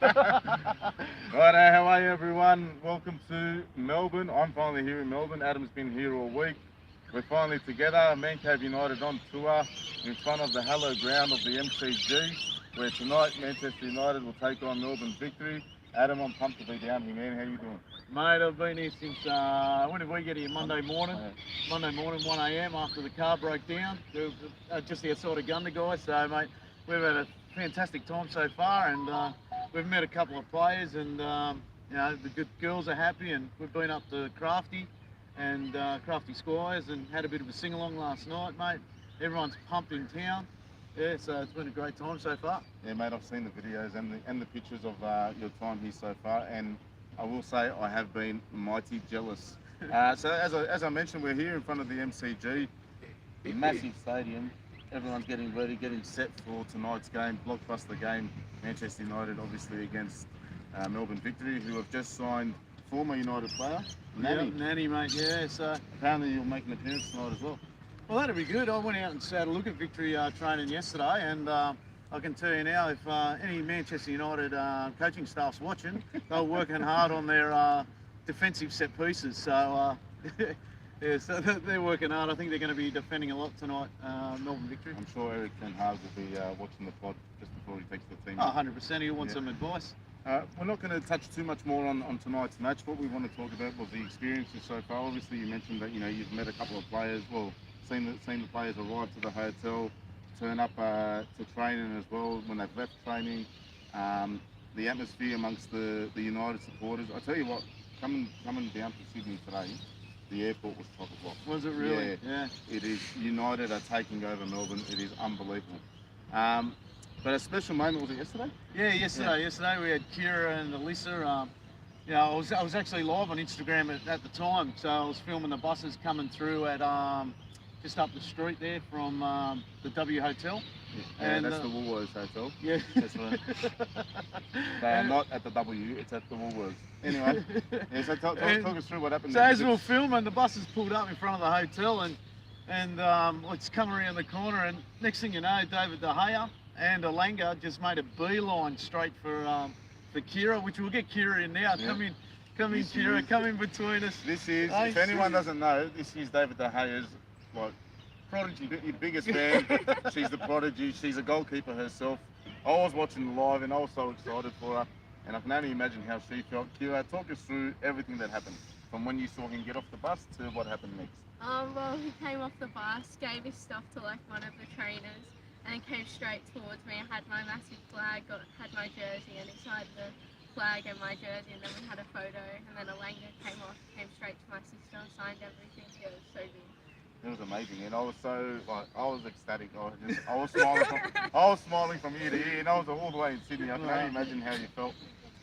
Righto, how are you everyone? Welcome to Melbourne. I'm finally here in Melbourne. Adam's been here all week. We're finally together, Manchester United on tour in front of the hallowed ground of the MCG, where tonight Manchester United will take on Melbourne Victory. Adam, I'm pumped to be down here, man. How you doing? Mate, I've been here since, when did we get here? Monday morning. Monday morning, 1 a.m. after the car broke down, just outside of Gundagai. So, mate, we've had a fantastic time so far, and we've met a couple of players, and the good girls are happy, and we've been up to Crafty and Crafty Squires and had a bit of a sing-along last night, mate. Everyone's pumped in town. Yeah, so it's been a great time so far. Yeah, mate, I've seen the videos and the pictures of your time here so far, and I will say I have been mighty jealous. So as I mentioned, we're here in front of the MCG, massive stadium. Everyone's getting ready, getting set for tonight's game, blockbuster game. Manchester United, obviously, against Melbourne Victory, who have just signed former United player Nanny. Yeah, Nanny, mate. Yeah, so apparently you'll make an appearance tonight as well. Well, that'd be good. I went out and had a look at Victory training yesterday, and I can tell you now, if any Manchester United coaching staff's watching, they're working hard on their defensive set pieces. So, yeah, so they're working hard. I think they're going to be defending a lot tonight, Melbourne Victory. I'm sure Eric Ten Hag will be watching the pod just before he takes the team. Oh, 100%. He'll want some advice. We're not going to touch too much more on tonight's match. What we want to talk about was the experiences so far. Obviously, you mentioned that you've met a couple of players. Well, seen the players arrive to the hotel, turn up to training as well when they've left training. The atmosphere amongst the United supporters. I tell you what, coming down to Sydney today, the airport was chock-a-block. Was it really? Yeah. It is. United are taking over Melbourne. It is unbelievable. But a special moment, was it yesterday? Yeah, yesterday. Yesterday we had Kira and Alyssa. I was actually live on Instagram at the time, so I was filming the buses coming through at just up the street there from the W Hotel. Yeah, and that's the Woolworths Hotel. Yeah. That's right. They are not at the W, it's at the Woolworths. Anyway, yeah, so talk us through what happened. So as we were filming, the buses pulled up in front of the hotel, and it's come around the corner, and next thing you know, David De Gea and Alanga just made a beeline straight for Kira, which we'll get Kira in now. Yeah. Come in, Kira, come in between us. This is, if anyone doesn't know, this is David De Gea's prodigy. Your biggest fan. She's the prodigy. She's a goalkeeper herself. I was watching live and I was so excited for her, and I can only imagine how she felt. Kira, talk us through everything that happened, from when you saw him get off the bus to what happened next. Well, he came off the bus, gave his stuff to one of the trainers, and then came straight towards me. I had my massive flag, had my jersey, and inside the flag and my jersey, and then we had a photo, and then Alanga came straight to my sister, signed everything. It was so good. It was amazing, and I was so I was ecstatic. I was smiling from ear to ear, and I was all the way in Sydney. I can only imagine how you felt.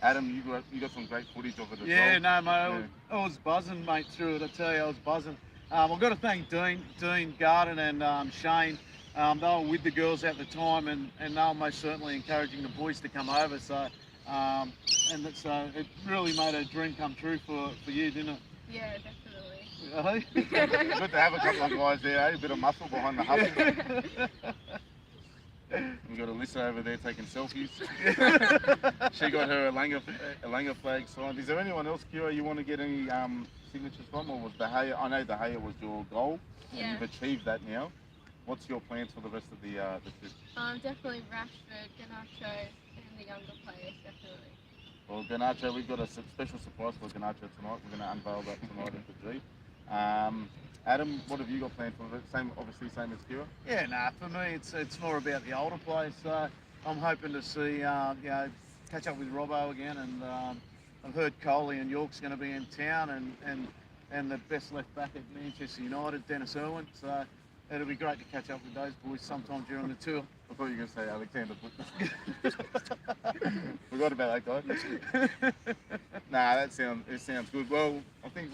Adam, you got some great footage of it as well. Yeah, no, mate, I was buzzing, mate, through it. I tell you, I was buzzing. I've got to thank Dean Garden and Shane. They were with the girls at the time, and they were most certainly encouraging the boys to come over. So, it really made a dream come true for you, didn't it? Yeah, definitely. Good to have a couple of guys there, eh? A bit of muscle behind the hustle. We've got Alyssa over there taking selfies. She got her Alanga flag signed. Is there anyone else, Kira, you want to get any signatures from, or was De Gea? I know De Gea was your goal, and you've achieved that now. What's your plans for the rest of the trip? Definitely Rashford, Garnacho, and the younger players, definitely. Well, Garnacho, we've got a special surprise for Garnacho tonight. We're going to unveil that tonight at the G. Adam, what have you got planned for it? Obviously same as Kira? Yeah, for me it's more about the older players. So I'm hoping to see, catch up with Robbo again, and I've heard Coley and York's going to be in town, and the best left back at Manchester United, Dennis Irwin. So it'll be great to catch up with those boys sometime during the tour. I thought you were going to say Alexander Butler. Forgot about that guy. Nah, it sounds good. Well, I think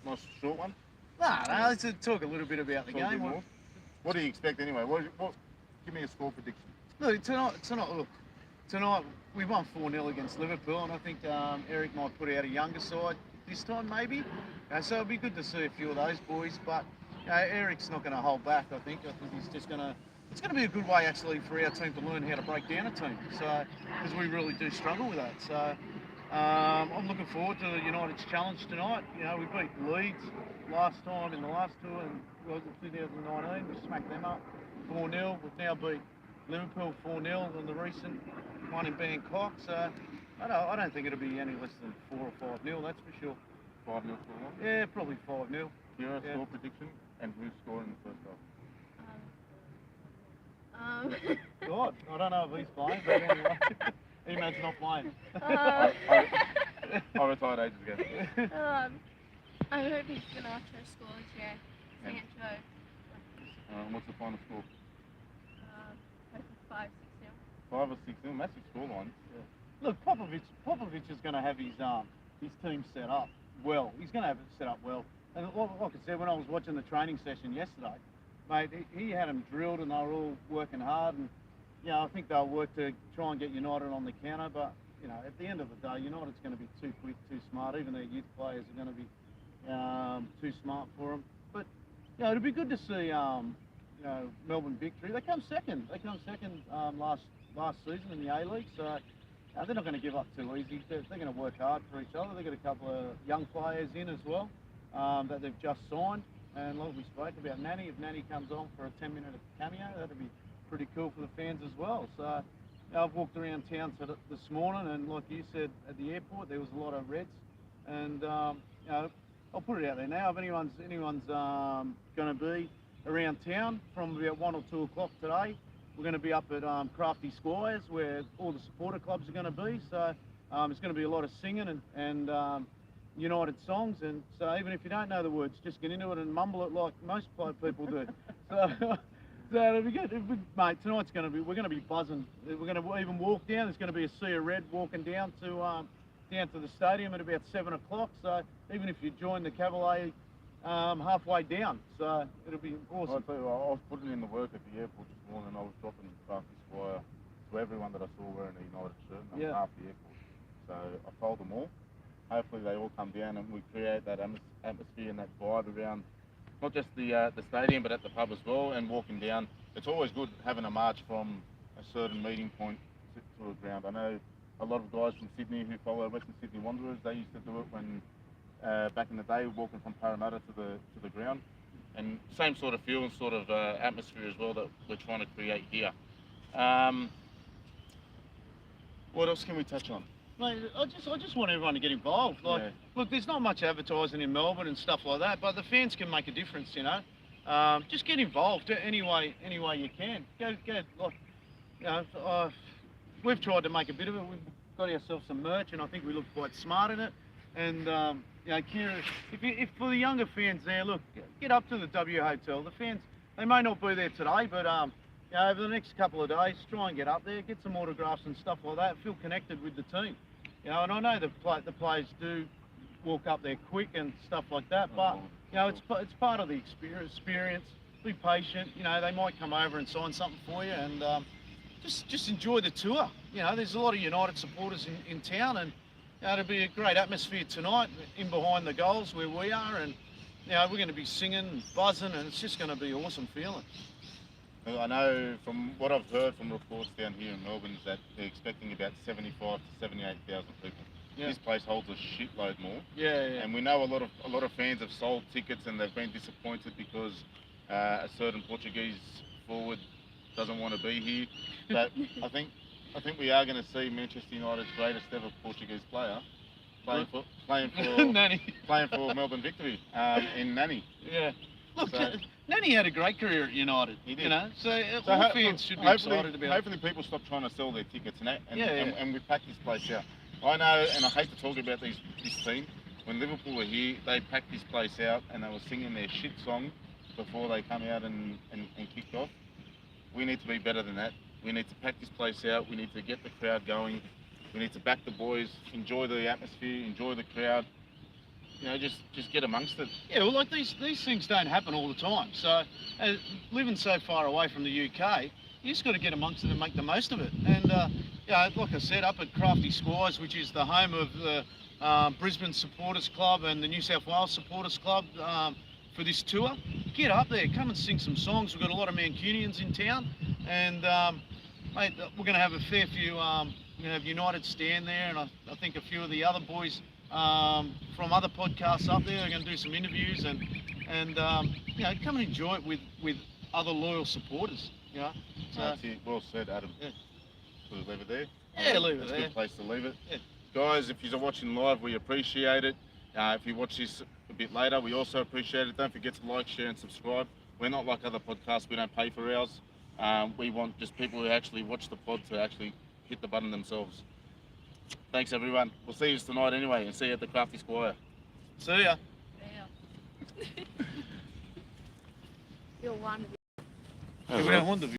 nice short one. No, let's talk a little bit about the game. What do you expect anyway? Give me a score prediction. Look, tonight we won 4-0 against Liverpool, and I think Eric might put out a younger side this time maybe. So it'll be good to see a few of those boys, but Eric's not going to hold back. I think he's just going to it's going to be a good way actually for our team to learn how to break down a team. So, because we really do struggle with that. So, I'm looking forward to United's challenge tonight. You know, we beat Leeds last time in the last tour, and was in 2019. We smacked them up 4-0. We've now beat Liverpool 4-0 in the recent one in Bangkok. So, I don't think it'll be any less than 4 or 5-0. That's for sure. 5-0 score. Yeah, probably 5-0. Your score prediction and who's scoring in the first half? God, I don't know if he's playing, but anyway, E-Man's not playing. I retired ages ago. I hope he's Sinatra scores, yeah. Sancho. What's the final score? Hope 5-6-0. 5 or 6-0, massive scoreline. Yeah. Look, Popovich is going to have his team set up well. He's going to have it set up well. And like I said, when I was watching the training session yesterday, mate, he had them drilled and they were all working hard. And I think they'll work to try and get United on the counter. But at the end of the day, United's going to be too quick, too smart. Even their youth players are going to be too smart for them. But it'll be good to see Melbourne victory. They come second. They come second last season in the A-League. So they're not going to give up too easy. They're going to work hard for each other. They've got a couple of young players in as well that they've just signed. And like we spoke about Nanny, if Nanny comes on for a 10-minute cameo, that'd be pretty cool for the fans as well. So I've walked around town this morning, and like you said, at the airport there was a lot of Reds. And I'll put it out there now. If anyone's going to be around town from about 1 or 2 o'clock today, we're going to be up at Crafty Squires, where all the supporter clubs are going to be. So there's going to be a lot of singing and United songs, and so even if you don't know the words, just get into it and mumble it like most people do. So it'll be good. Mate, tonight's we're going to be buzzing. We're going to even walk down. There's going to be a sea of red walking down to the stadium at about 7 o'clock. So even if you join the Cavalier halfway down, so it'll be awesome. I'll tell you, I was putting in the work at the airport this morning. I was dropping Crafty Squire to everyone that I saw wearing a United shirt, and I'm half the airport. So I told them all. Hopefully they all come down and we create that atmosphere and that vibe around not just the stadium but at the pub as well, and walking down. It's always good having a march from a certain meeting point to a ground. I know a lot of guys from Sydney who follow Western Sydney Wanderers. They used to do it when back in the day, walking from Parramatta to the ground, and same sort of feel and sort of atmosphere as well that we're trying to create here. What else can we touch on? Mate, I just want everyone to get involved. Look, there's not much advertising in Melbourne and stuff like that, but the fans can make a difference, Just get involved any way you can. We've tried to make a bit of it. We've got ourselves some merch, and I think we look quite smart in it. And Kira, if for the younger fans there, look, get up to the W Hotel. The fans, they may not be there today, but over the next couple of days, try and get up there, get some autographs and stuff like that. Feel connected with the team. And I know the players do walk up there quick and stuff like that, but it's part of the experience. Be patient. They might come over and sign something for you, and just enjoy the tour. There's a lot of United supporters in town, and it'll be a great atmosphere tonight in behind the goals where we are, and we're going to be singing and buzzing, and it's just going to be an awesome feeling. I know from what I've heard from reports down here in Melbourne is that they're expecting about 75 to 78,000 people. Yeah. This place holds a shitload more. Yeah. And we know a lot of fans have sold tickets and they've been disappointed because a certain Portuguese forward doesn't want to be here. But I think we are going to see Manchester United's greatest ever Portuguese player playing for Melbourne Victory in Nanny. Yeah. Look, Nanny had a great career at United. He did. So all fans should be excited about it. Hopefully people stop trying to sell their tickets and we pack this place out. I know, and I hate to talk about this team. When Liverpool were here, they packed this place out and they were singing their shit song before they come out and kicked off. We need to be better than that. We need to pack this place out. We need to get the crowd going. We need to back the boys, enjoy the atmosphere, enjoy the crowd. Just get amongst it. Yeah, well, like these things don't happen all the time. So, living so far away from the UK, you just got to get amongst it and make the most of it. And like I said, up at Crafty Squires, which is the home of the Brisbane Supporters Club and the New South Wales Supporters Club, for this tour, get up there, come and sing some songs. We've got a lot of Mancunians in town, and mate, we're going to have a fair few. We're going to have United stand there, and I think a few of the other boys from other podcasts up there are going to do some interviews, and you know, come and enjoy it with other loyal supporters. You know, so, That's it. Well said, Adam. Yeah. We'll leave it there. Yeah, leave it That's there. a good place to leave it. Yeah. Guys, if you're watching live, we appreciate it. If you watch this a bit later, we also appreciate it. Don't forget to like, share and subscribe. We're not like other podcasts, we don't pay for ours. We want just people who actually watch the pod to actually hit the button themselves. Thanks everyone. We'll see you tonight anyway, and see you at the Crafty Squire. See ya. You're one. We don't want the